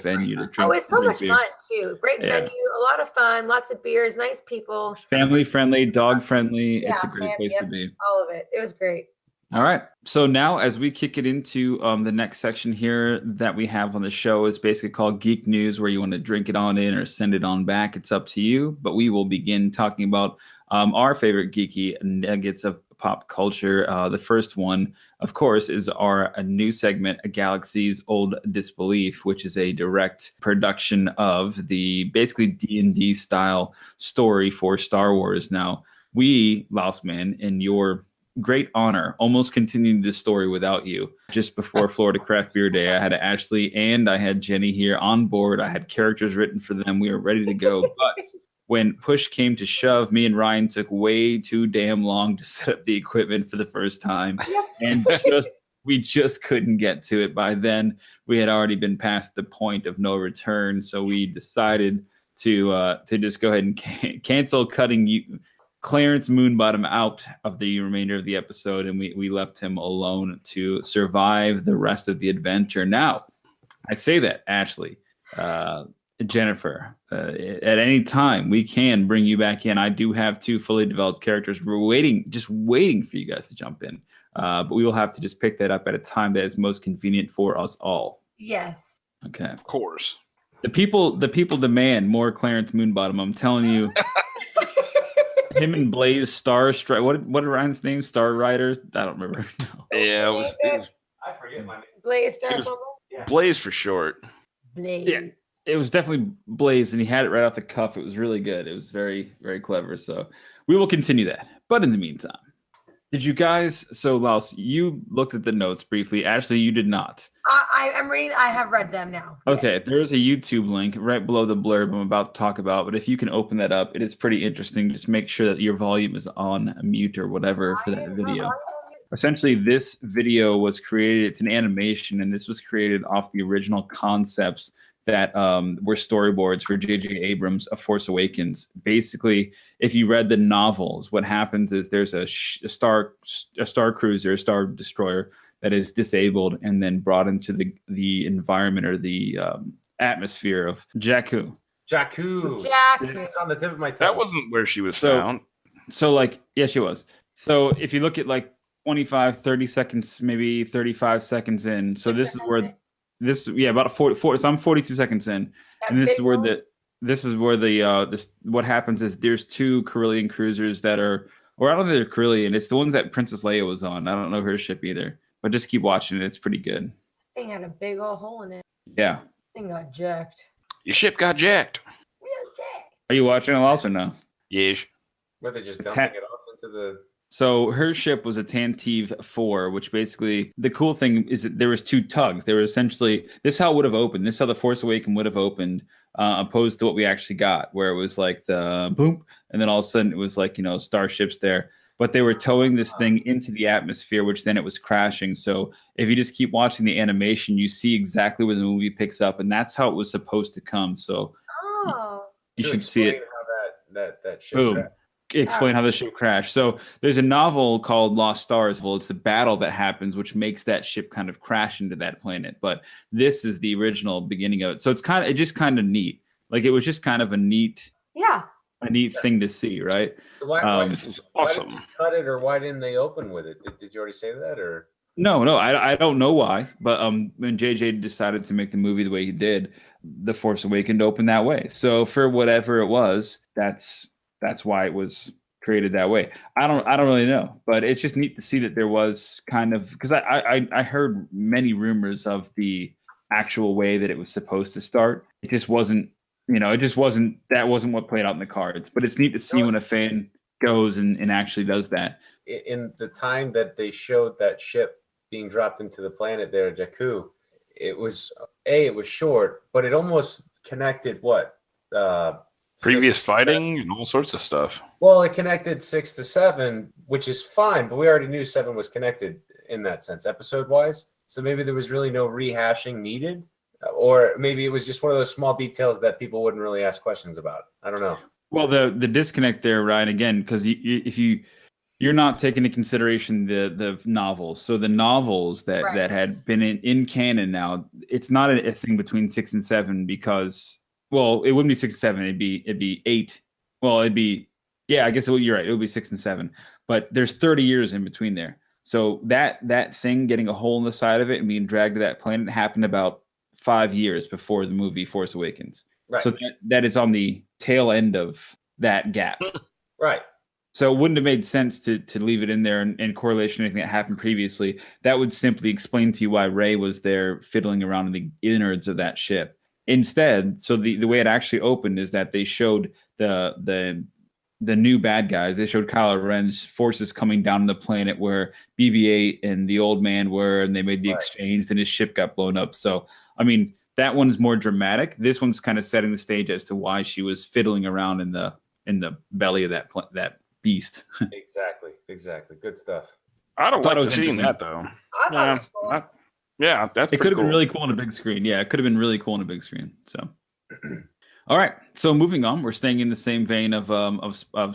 venue to drink. Oh, it's so much beer. fun too. Great venue, a lot of fun, lots of beers, nice people. Family friendly, dog friendly. Yeah, it's a great place to be. All of it. It was great. All right. So now as we kick it into the next section here that we have on the show is basically called Geek News, where you want to drink it on in or send it on back. It's up to you. But we will begin talking about our favorite geeky nuggets of pop culture. The first one, of course, is a new segment, A Galaxy's Old Disbelief, which is a direct production of the basically D&D style story for Star Wars. Now, we, Lausman, in your great honor, almost continued this story without you. Just before Florida Craft Beer Day, I had Ashley and I had Jenny here on board. I had characters written for them. We were ready to go. But when push came to shove, me and Ryan took way too damn long to set up the equipment for the first time. And we just couldn't get to it. By then, we had already been past the point of no return. So we decided to just go ahead and cancel cutting Clarence Moonbottom out of the remainder of the episode, and we left him alone to survive the rest of the adventure. Now, I say that, Ashley, Jennifer, at any time we can bring you back in. I do have 2 fully developed characters. We're just waiting for you guys to jump in, but we will have to just pick that up at a time that is most convenient for us all. Yes. Okay. Of course. The people demand more Clarence Moonbottom. I'm telling you. Him and Blaze Star Strike. What are Ryan's name? Star Riders? I don't remember. No. Yeah, it was I forget my name. Blaze Star something? Blaze for short. Blaze. Yeah, it was definitely Blaze, and he had it right off the cuff. It was really good. It was very, very clever. So we will continue that. But in the meantime, did you guys? So Laus, you looked at the notes briefly. Ashley, you did not. I'm reading. I have read them now. Okay, there is a YouTube link right below the blurb I'm about to talk about. But if you can open that up, it is pretty interesting. Just make sure that your volume is on mute or whatever for that video. Essentially, this video was created. It's an animation, and this was created off the original concepts that were storyboards for J.J. Abrams' A Force Awakens. Basically, if you read the novels, what happens is there's a star cruiser, a star destroyer that is disabled and then brought into the environment or the atmosphere of Jakku. Jakku. It's on the tip of my tongue. That wasn't where she was found. So yeah, she was. So if you look at like 25, 30 seconds, maybe 35 seconds in. So this is where about 40. So I'm 42 seconds in, and this is where what happens is there's 2 Corellian cruisers that are, or I don't think they're Corellian. It's the ones that Princess Leia was on. I don't know her ship either, but just keep watching it. It's pretty good. Thing had a big old hole in it. Yeah. Thing got jacked. Your ship got jacked. Real jacked. Are you watching it also now? Yes. Were they just dumping it off into the? So her ship was a Tantive 4, which basically the cool thing is that there was 2 tugs. They were essentially, this is how it would have opened. This is how the Force Awakens would have opened, opposed to what we actually got, where it was like the boom, and then all of a sudden it was like, starships there. But they were towing this thing into the atmosphere, which then it was crashing. So if you just keep watching the animation, you see exactly where the movie picks up, and that's how it was supposed to come. So you should see it. How that ship Boom. crashed. Explain how the ship crashed. So there's a novel called Lost Stars. Well, it's the battle that happens, which makes that ship kind of crash into that planet. But this is the original beginning of it. So it's just kind of neat. Like it was just kind of a neat thing to see, right? Why This is awesome. Why didn't they cut it, or why didn't they open with it? Did you already say that, or? No, I don't know why. But when JJ decided to make the movie the way he did, The Force Awakens opened that way. So for whatever it was, that's why it was created that way. I don't really know, but it's just neat to see that there was kind of, because I heard many rumors of the actual way that it was supposed to start. It just wasn't, that wasn't what played out in the cards. But it's neat to see when a fan goes and actually does that. In the time that they showed that ship being dropped into the planet there, Jakku, it was short, but it almost connected Previous fighting and all sorts of stuff. Well, it connected 6 to 7, which is fine, but we already knew 7 was connected in that sense, episode-wise. So maybe there was really no rehashing needed, or maybe it was just one of those small details that people wouldn't really ask questions about. I don't know. Well, the disconnect there, Ryan, again, because if you're not taking into consideration the novels. So the novels that had been in canon now, it's not a thing between 6 and 7 because. Well, it wouldn't be 6 and 7. It'd be 8. Well, I guess you're right. It would be 6 and 7. But there's 30 years in between there. So that thing getting a hole in the side of it and being dragged to that planet happened about 5 years before the movie Force Awakens. Right. So that is on the tail end of that gap. Right. So it wouldn't have made sense to leave it in there in correlation to anything that happened previously. That would simply explain to you why Rey was there fiddling around in the innards of that ship. Instead, so the way it actually opened is that they showed the new bad guys. They showed Kylo Ren's forces coming down the planet where BB-8 and the old man were, and they made the exchange. Then his ship got blown up. So, I mean, that one's more dramatic. This one's kind of setting the stage as to why she was fiddling around in the belly of that beast. Exactly. Good stuff. I don't like to see that though. I thought it was cool. Yeah, that's it could have cool. been really cool on a big screen. Yeah, it could have been really cool on a big screen. So, all right. So moving on, we're staying in the same vein of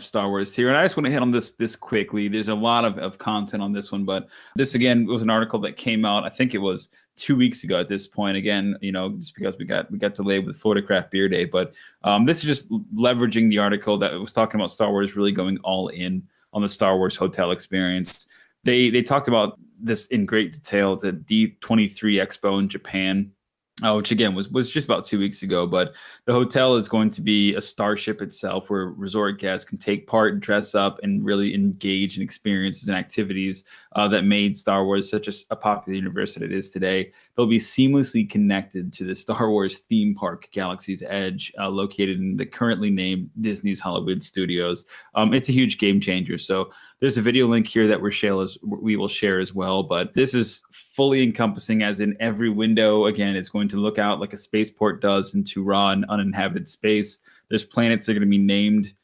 Star Wars here, and I just want to hit on this quickly. There's a lot of content on this one, but this again was an article that came out. I think it was 2 weeks ago at this point. Again, just because we got delayed with Florida Craft Beer Day, but this is just leveraging the article that was talking about Star Wars really going all in on the Star Wars hotel experience. They talked about this in great detail at the D23 Expo in Japan, which again was just about 2 weeks ago. But the hotel is going to be a starship itself where resort guests can take part, dress up, and really engage in experiences and activities that made Star Wars such a popular universe that it is today. They'll be seamlessly connected to the Star Wars theme park, Galaxy's Edge, located in the currently named Disney's Hollywood Studios. It's a huge game changer. So there's a video link here that we will share as well. But this is fully encompassing, as in every window, again, is going to look out like a spaceport does into raw and uninhabited space. There's planets that are going to be named,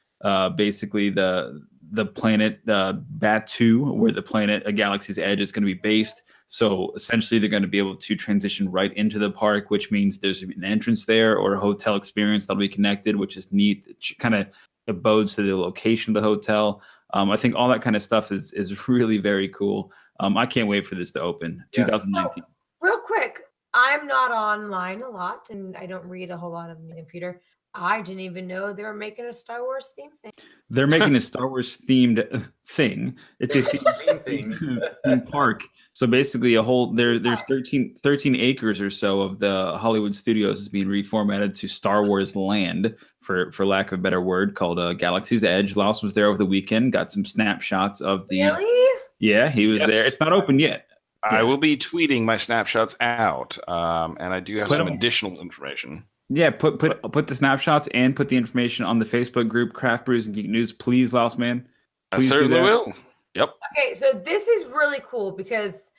basically the planet Batu, where the planet A Galaxy's Edge is going to be based. So essentially, they're going to be able to transition right into the park, which means there's an entrance there or a hotel experience that'll be connected, which is neat. It kind of abodes to the location of the hotel. I think all that kind of stuff is really very cool. I can't wait for this to open. 2019. So, real quick, I'm not online a lot, and I don't read a whole lot on the computer. I didn't even know they were making a Star Wars theme thing. They're making a Star Wars themed thing. It's a theme park. So basically there's 13 acres or so of the Hollywood Studios is being reformatted to Star Wars land, for lack of a better word, called Galaxy's Edge. Laos was there over the weekend, got some snapshots of the... Really? Yeah, he was there. It's not open yet. I will be tweeting my snapshots out, and I do have some additional information. Yeah, put the snapshots and put the information on the Facebook group Craft Brews and Geek News, please, Laos man. Please I certainly will. Yep. Okay, so this is really cool because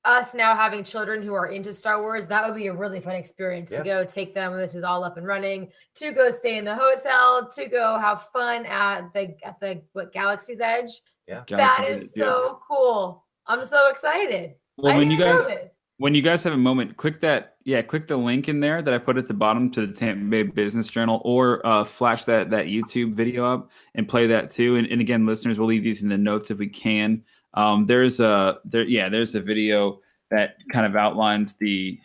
us now having children who are into Star Wars, that would be a really fun experience to go take them. This is all up and running, to go stay in the hotel, to go have fun at the Galaxy's Edge. Yeah. That is so cool. I'm so excited. Well, I when didn't know this. you guys have a moment, click the link in there that I put at the bottom to the Tampa Bay Business Journal, or flash that YouTube video up and play that too. And again, listeners, we'll leave these in the notes if we can. There's a video that kind of outlines the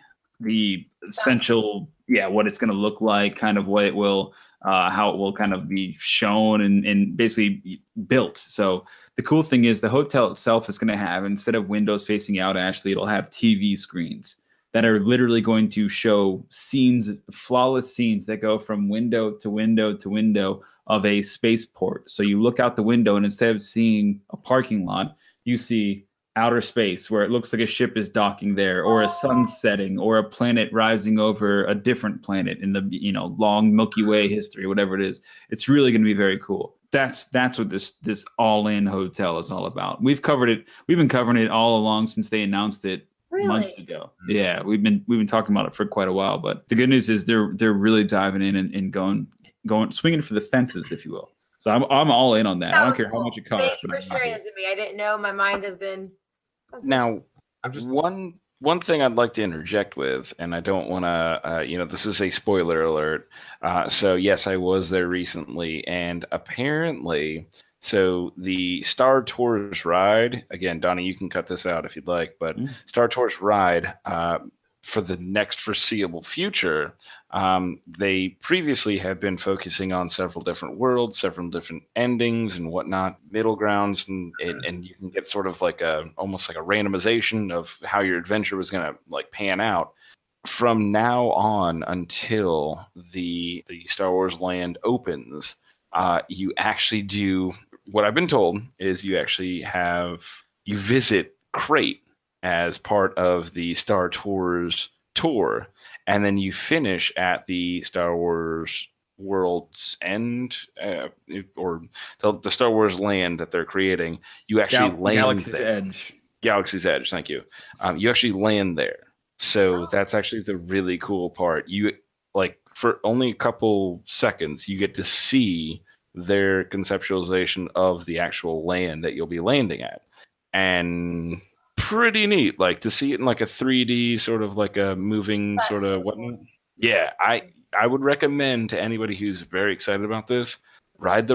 essential, what it's going to look like, kind of what it will, how it will kind of be shown and basically built. So the cool thing is the hotel itself is going to have, instead of windows facing out, Ashley, it'll have TV screens that are literally going to show scenes, flawless scenes that go from window to window to window of a spaceport. So you look out the window, and instead of seeing a parking lot, you see outer space where it looks like a ship is docking there, or a sun setting, or a planet rising over a different planet in the long Milky Way history, whatever it is. It's really going to be very cool. That's what this all-in hotel is all about. We've covered it. We've been covering it all along since they announced it months ago. Yeah, we've been talking about it for quite a while. But the good news is they're really diving in and going swinging for the fences, if you will. So I'm all in on that. I don't care how much it costs. Thank you for sharing this with me. I didn't know. My mind has been. Now, I'm just one thing I'd like to interject with, and I don't want to, this is a spoiler alert. So yes, I was there recently, and apparently, so the Star Tours ride, again, Donnie, you can cut this out if you'd like, but Star Tours ride, for the next foreseeable future, they previously have been focusing on several different worlds, several different endings and whatnot, middle grounds, and you can get sort of like almost like a randomization of how your adventure was going to like pan out. From now on until the Star Wars land opens, you actually do, what I've been told is you visit Crate as part of the Star Tours tour, and then you finish at the Star Wars World's End, or the Star Wars land that they're creating. You actually land Galaxy's there. Edge. Galaxy's Edge, thank you. You actually land there. So that's actually the really cool part. You, like, for only a couple seconds, you get to see their conceptualization of the actual land that you'll be landing at. And pretty neat, like to see it in like a 3D sort of like a moving sort of whatnot. Yeah, I would recommend to anybody who's very excited about this, ride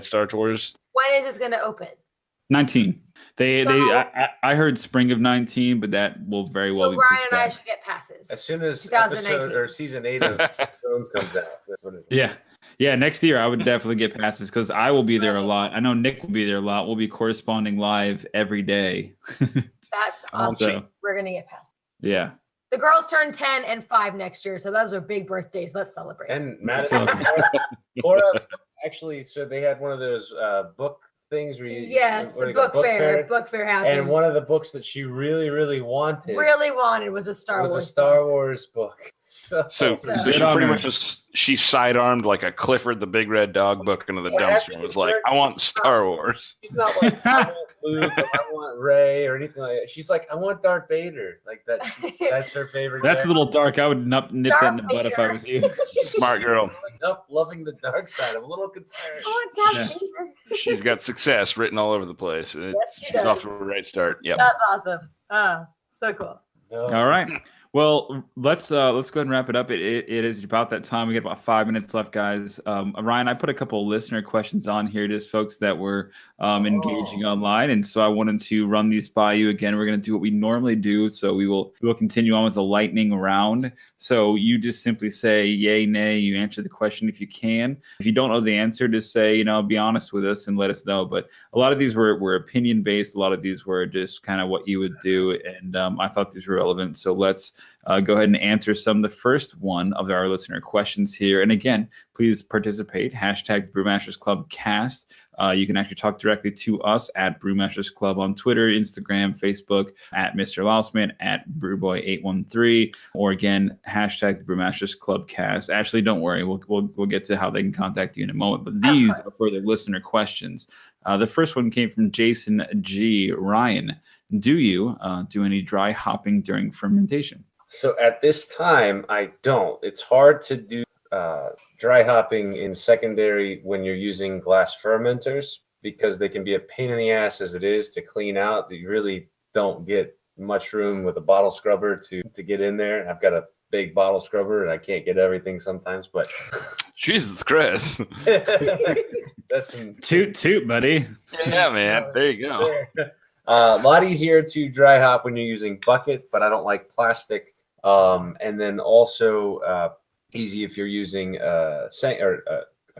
Star Tours. When is this going to open? 19. I heard spring of 19, but that will very well be Brian and back. I should get passes As soon as 2019. season 8 of Thrones comes out. That's what it is. Yeah, next year I would definitely get passes because I will be there a lot. I know Nick will be there a lot. We'll be corresponding live every day. That's awesome. So, we're going to get passes. Yeah. The girls turn 10 and 5 next year, so those are big birthdays. Let's celebrate. And Madison, Laura, actually, so they had one of those book things where you the book fair happened. And one of the books that she really wanted was a Star Wars book. So she pretty much she sidearmed like a Clifford the Big Red Dog book into the dumpster and was like, I want Star Wars. She's not like, I want Luke, or I want Rey or anything like that. She's like, I want Darth Vader. Like that's her favorite. That's a little dark. I would nip that in the butt if I was you. Smart girl. Nope, loving the dark side. I'm a little concerned. I want Darth Vader. She's got success written all over the place. She's off to a right start. Yep. That's awesome. So cool. All right. Well, let's go ahead and wrap it up. It is about that time. We got about 5 minutes left, guys. Ryan, I put a couple of listener questions on here, just folks that were engaging online, and so I wanted to run these by you again. We're going to do what we normally do, so we will continue on with the lightning round. So you just simply say yay, nay. You answer the question if you can. If you don't know the answer, just say be honest with us and let us know. But a lot of these were opinion based. A lot of these were just kind of what you would do, and I thought these were relevant. So let's go ahead and answer some. The first one of our listener questions here. And again, please participate. Hashtag Brewmasters Club Cast. You can actually talk directly to us at Brewmasters Club on Twitter, Instagram, Facebook, at Mr. Lausman, at Brewboy813, or again, hashtag the Brewmasters Club Cast. Actually, don't worry. We'll get to how they can contact you in a moment. But these are for the listener questions. The first one came from Jason G. Ryan. Do you do any dry hopping during fermentation? So at this time, I don't. It's hard to do dry hopping in secondary when you're using glass fermenters because they can be a pain in the ass as it is to clean out. You really don't get much room with a bottle scrubber to get in there. I've got a big bottle scrubber and I can't get everything sometimes, but Jesus Christ. that's some Toot, buddy. Yeah, man. There you go. A lot easier to dry hop when you're using bucket, but I don't like plastic. And then also easy if you're using a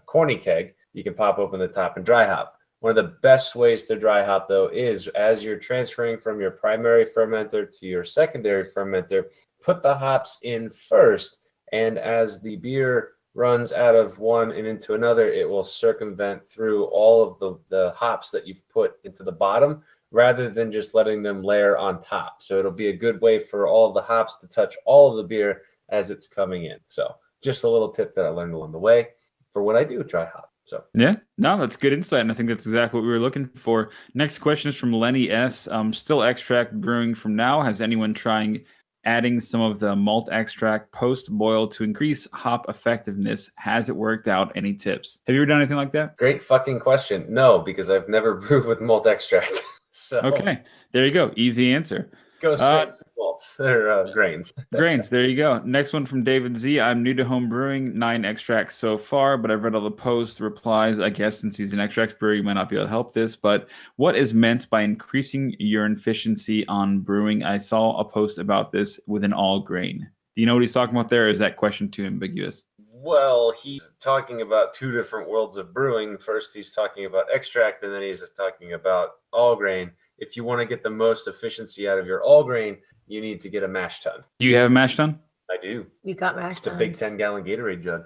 corny keg. You can pop open the top and dry hop. One of the best ways to dry hop, though, is as you're transferring from your primary fermenter to your secondary fermenter, put the hops in first, and as the beer runs out of one and into another, it will circumvent through all of the hops that you've put into the bottom, rather than just letting them layer on top. So it'll be a good way for all of the hops to touch all of the beer as it's coming in. So just a little tip that I learned along the way for when I do dry hop. So yeah, no, that's good insight, and I think that's exactly what we were looking for. Next question is from Lenny S. Still extract brewing from now. Has anyone trying adding some of the malt extract post-boil to increase hop effectiveness? Has it worked out? Any tips? Have you ever done anything like that? Great fucking question. No, because I've never brewed with malt extract. So Okay, there you go. Easy answer. Go straight to malts or grains. Grains, there you go. Next one from David Z. I'm new to home brewing, 9 extracts so far, but I've read all the posts, replies. I guess since he's an extracts brewer, you might not be able to help this, but what is meant by increasing urine efficiency on brewing? I saw a post about this with an all grain. Do you know what he's talking about there, or is that question too ambiguous? Well, he's talking about two different worlds of brewing. First, he's talking about extract, and then he's talking about all grain. If you want to get the most efficiency out of your all grain, you need to get a mash tun. Do you have a mash tun? I do. We got mash It's a big 10-gallon Gatorade jug.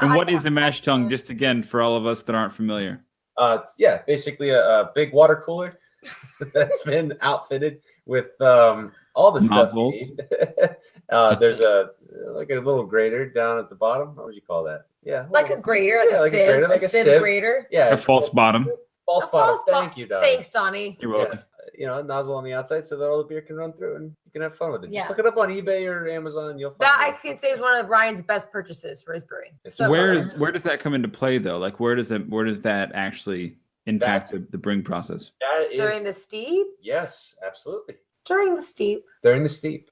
And what is a mash tun? Just again, for all of us that aren't familiar. Yeah, basically a big water cooler that's been outfitted with all the stuff you need. There's a little grater down at the bottom. What would you call that? Yeah, like a grater, like a sieve grater. Yeah, A false bottom. False bottom. Thank you, Donnie. Thanks, Donnie. You're welcome. Yeah. A nozzle on the outside so that all the beer can run through and you can have fun with it. Yeah. Just look it up on eBay or Amazon. You'll find That I can say is one of Ryan's best purchases for his brewing. So Where does that come into play though? Like where does that actually impact the brewing process? that is During the steep? yes, absolutely. During the steep. During the steep.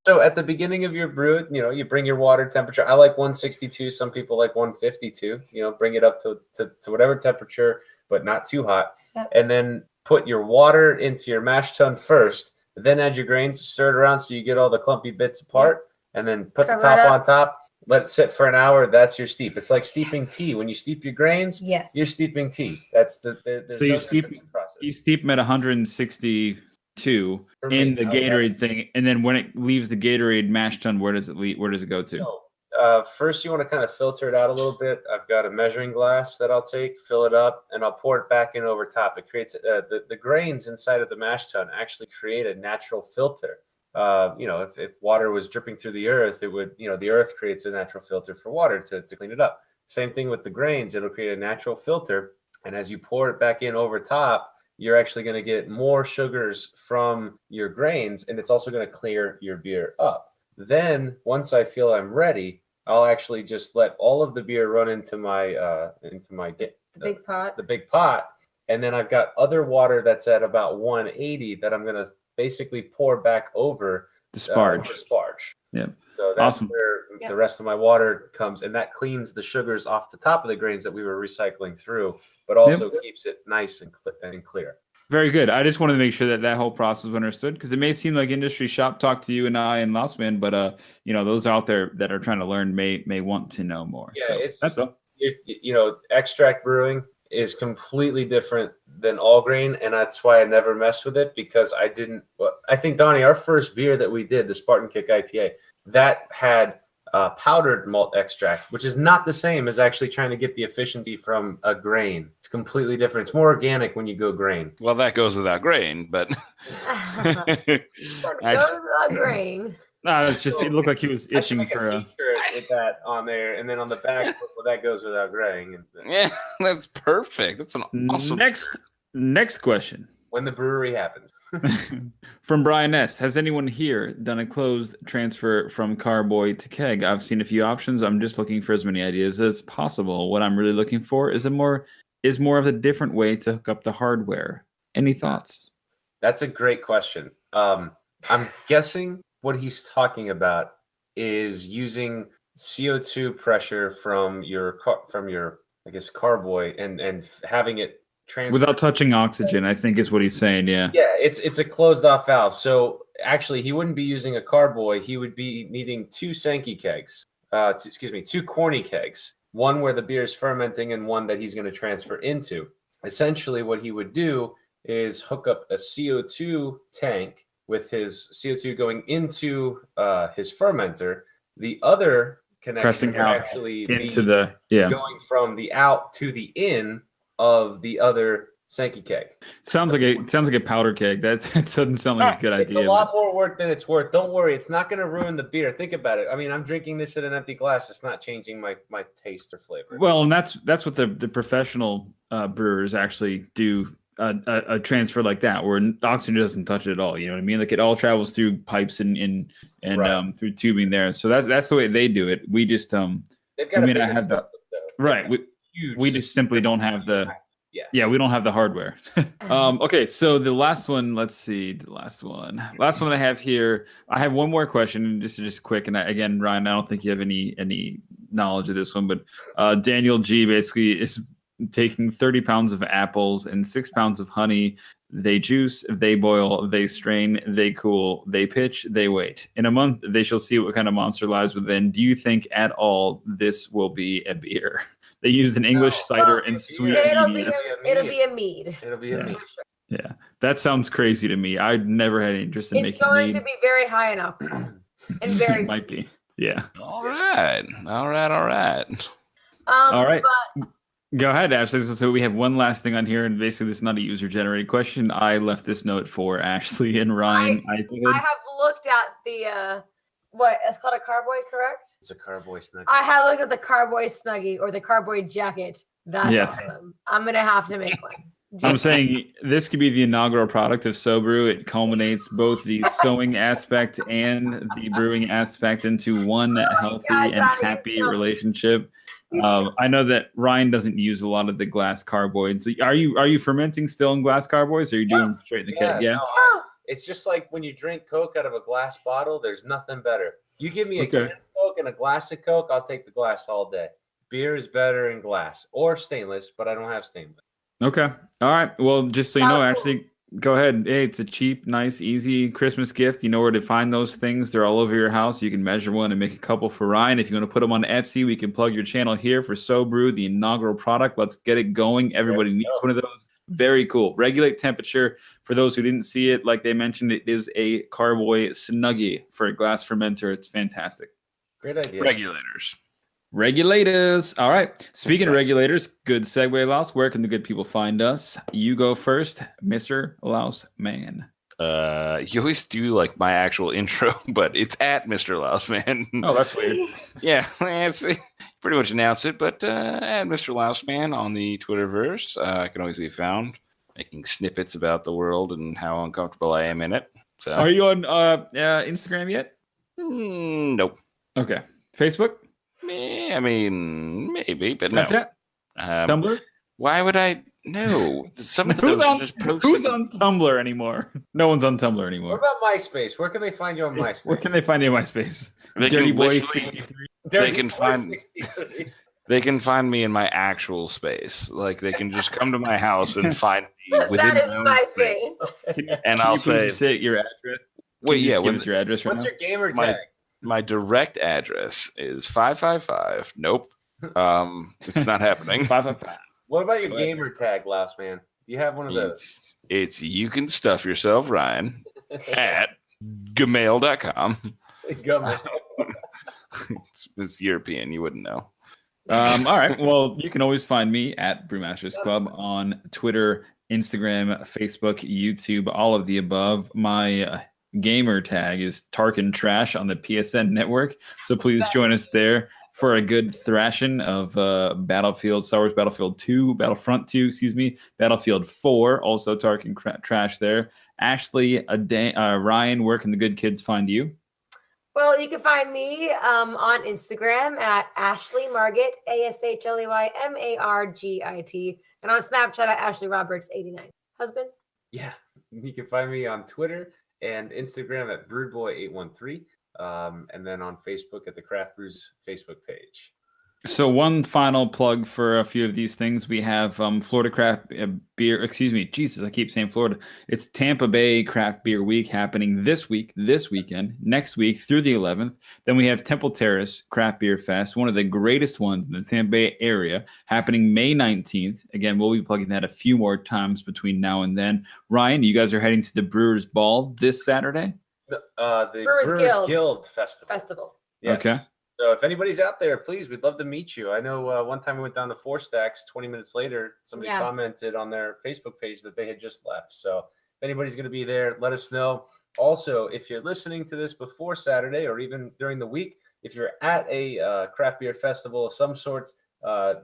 So at the beginning of your brew, you bring your water temperature. I like 162. Some people like 152. Bring it up to whatever temperature, but not too hot. Yep. And then put your water into your mash tun first. Then add your grains, stir it around so you get all the clumpy bits apart. And then put Cover the top it up. on top. Let it sit for an hour. That's your steep. It's like steeping tea. When you steep your grains, Yes. you're steeping tea. That's So you steep them at 162 For me, in the I would Gatorade ask- thing, and then when it leaves the Gatorade mash tun, where does it go to? First, you want to kind of filter it out a little bit. I've got a measuring glass that I'll take, fill it up, and I'll pour it back in over top. It creates the grains inside of the mash tun actually create a natural filter. If water was dripping through the earth, it would, the earth creates a natural filter for water to clean it up. Same thing with the grains. It'll create a natural filter. And as you pour it back in over top, you're actually going to get more sugars from your grains, and it's also going to clear your beer up. Then once I feel I'm ready, I'll actually just let all of the beer run into my The big pot. the big pot, and then I've got other water that's at about 180 that I'm going to basically pour back over The sparge. the sparge. Yep. So that's Awesome. where Yep. the rest of my water comes, and that cleans the sugars off the top of the grains that we were recycling through, but also keeps it nice and clear. Very good. I just wanted to make sure that whole process was understood, because it may seem like industry shop talk to you and I and Lossman, but those out there that are trying to learn may want to know more. Yeah, So it's that's all. Extract brewing is completely different than all grain, and that's why I never messed with it, because I think, Donnie, our first beer that we did, the Spartan Kick IPA, that had powdered malt extract, which is not the same as actually trying to get the efficiency from a grain. It's completely different. It's more organic when you go grain. Well, that goes without grain, but Goes without grain. No, it's just it looked like he was I should itching make for a a. T-shirt with that on there, and then on the back, well, that goes without graying. And Yeah, that's perfect. That's an awesome. Next question. when the brewery happens. From Brian S. Has anyone here done a closed transfer from carboy to keg? I've seen a few options. I'm just looking for as many ideas as possible. What I'm really looking for is more of a different way to hook up the hardware. Any thoughts? That's a great question. I'm guessing what he's talking about is using CO2 pressure from your I guess carboy and having it transfer Without touching oxygen, I think is what he's saying. Yeah. Yeah, it's a closed off valve. So actually, he wouldn't be using a carboy. He would be needing two Sankey kegs. Two corny kegs. One where the beer is fermenting and one that he's going to transfer into. Essentially, what he would do is hook up a CO2 tank with his CO2 going into his fermenter. The other connection Pressing would out actually into be going from the out to the in of the other Sankey keg. Sounds like a powder keg. That doesn't sound like a good idea. It's a lot more work than it's worth. Don't worry, it's not going to ruin the beer. Think about it. I mean, I'm drinking this in an empty glass. It's not changing my taste or flavor. Well, and that's what the professional brewers actually do. A transfer like that where oxygen doesn't touch it at all. You know what I mean? Like it all travels through pipes and Right. Through tubing there. So that's the way they do it. We just They've got we a may not bigger have the system, though. right. Huge We just simply don't have the we don't have the hardware. Okay, so the last one, let's see, the last one that I have here. I have one more question, just quick. And again, Ryan, I don't think you have any knowledge of this one, but Daniel G basically is taking 30 pounds of apples and 6 pounds of honey. They juice, they boil, they strain, they cool, they pitch, they wait. In a month, they shall see what kind of monster lies within. Do you think at all this will be a beer? They used an English cider and sweet It'll mead. be a mead. It'll be a mead. Yeah, that sounds crazy to me. I'd never had any interest in It's making going mead. to be very high in alcohol and very It might be. Yeah. All right. All right. But Go ahead, Ashley. So we have one last thing on here, and basically this is not a user-generated question. I left this note for Ashley and Ryan. I have looked at the what it's called, a carboy, correct? It's a carboy snuggie. I have looked at the carboy snuggie or the carboy jacket. That's Yes. awesome. I'm gonna have to make one. I'm saying this could be the inaugural product of SoBrew. It culminates both the sewing aspect and the brewing aspect into one healthy God, and Donnie, happy no. relationship. I know that Ryan doesn't use a lot of the glass carboys. Are you fermenting still in glass carboys, or are you doing Yes. straight in the keg? Yeah. no, Oh, it's just like when you drink Coke out of a glass bottle, there's nothing better. You give me a Okay. can of Coke and a glass of Coke, I'll take the glass all day. Beer is better in glass or stainless, but I don't have stainless. Okay. All right. Well, just so you know, Cool. actually, go ahead. Hey, it's a cheap, nice, easy Christmas gift. You know where to find those things. They're all over your house. You can measure one and make a couple for Ryan. If you want to put them on Etsy, we can plug your channel here for SoBrew, the inaugural product. Let's get it going. Everybody needs one of those. Very cool. Regulate temperature. For those who didn't see it, like they mentioned, it is a carboy snuggie for a glass fermenter. It's fantastic. Great idea. Regulators. All right. Speaking of regulators, good segue, Laos. Where can the good people find us? You go first, Mr. Laos Man. You always do like my actual intro, but it's at Mr. Lousman. Oh, that's weird. Yeah, it's pretty much announced it, but at Mr. Lousman on the Twitterverse, I can always be found making snippets about the world and how uncomfortable I am in it. So, Are you on Instagram yet? Nope. Okay. Facebook? I mean, maybe, but no. Snapchat? Tumblr? Why would I? No. Some of those are just posted. Who's on Tumblr anymore? No one's on Tumblr What anymore. about MySpace? Where can they find you on MySpace? Where can they find you on MySpace? They Dirty can Boy literally- 63. They can find 63. They can find me in my actual space. Like they can just come to my house and find me within that is my own my space. space. And Can I'll you please say, just your address? wait, Can you yeah. just give us your address right What's now? your gamer My- tag? My direct address is 555. Nope. It's not happening. 555. What about your Go ahead. gamer tag, Last Man? Do you have one of those? It's you can stuff yourself, Ryan, at gmail.com. Gummy. It's European. You wouldn't know. All right. Well, you can always find me at Brewmasters Club on Twitter, Instagram, Facebook, YouTube, all of the above. My gamer tag is Tarkin Trash on the PSN network. So please join us there for a good thrashing of Battlefield, Star Wars Battlefield 2, Battlefront 2, Battlefield 4, also Tarkin Trash there. Ashley, Ryan, where can the good kids find you? Well, you can find me on Instagram at Ashley Margit, AShleyMargit, and on Snapchat at Ashley Roberts 89. Husband? Yeah, you can find me on Twitter and Instagram at BrewedBoy813, and then on Facebook at the Craft Brews Facebook page. So one final plug for a few of these things. We have Florida Craft Beer, Jesus, I keep saying Florida. It's Tampa Bay Craft Beer Week happening this weekend, next week through the 11th. Then we have Temple Terrace Craft Beer Fest, one of the greatest ones in the Tampa Bay area, happening May 19th. Again, we'll be plugging that a few more times between now and then. Ryan, you guys are heading to the Brewers Ball this Saturday? The Brewers Guild Festival. Yes. Okay. So if anybody's out there, please, we'd love to meet you. I know one time we went down to Four Stacks, 20 minutes later, somebody commented on their Facebook page that they had just left. So if anybody's going to be there, let us know. Also, if you're listening to this before Saturday or even during the week, if you're at a craft beer festival of some sorts,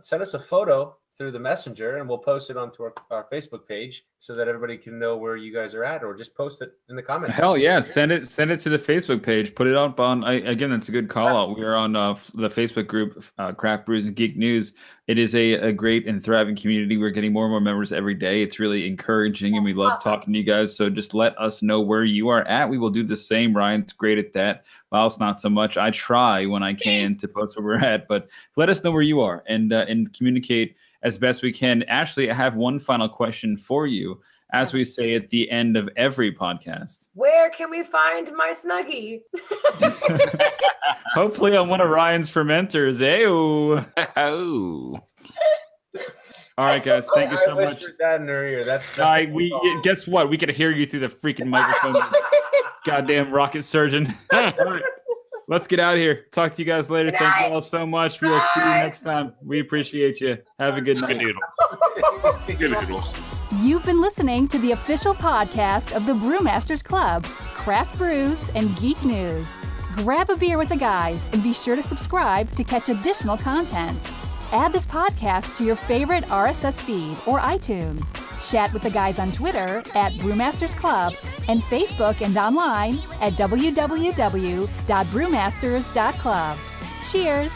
send us a photo through the messenger and we'll post it onto our Facebook page so that everybody can know where you guys are at, or just post it in the comments. Hell yeah, send it to the Facebook page, put it up on, again, that's a good call out. We're on the Facebook group, Craft Brews and Geek News. It is a great and thriving community. We're getting more and more members every day. It's really encouraging and we love talking to you guys. So just let us know where you are at. We will do the same. Ryan's great at that. Miles, not so much. I try when I can to post where we're at, but let us know where you are and communicate as best we can. Ashley, I have one final question for you. As we say at the end of every podcast, where can we find my Snuggie? Hopefully on one of Ryan's fermenters. Ew. All right, guys. Thank you so much. That in her ear. That's guess what? We could hear you through the freaking microphone. Goddamn rocket surgeon. All right. Let's get out of here. Talk to you guys later. Thank you all so much. We will see you next time. We appreciate you. Have a good night. You've been listening to the official podcast of the Brewmasters Club, Craft Brews and Geek News. Grab a beer with the guys and be sure to subscribe to catch additional content. Add this podcast to your favorite RSS feed or iTunes. Chat with the guys on Twitter at Brewmasters Club and Facebook and online at www.brewmasters.club. Cheers!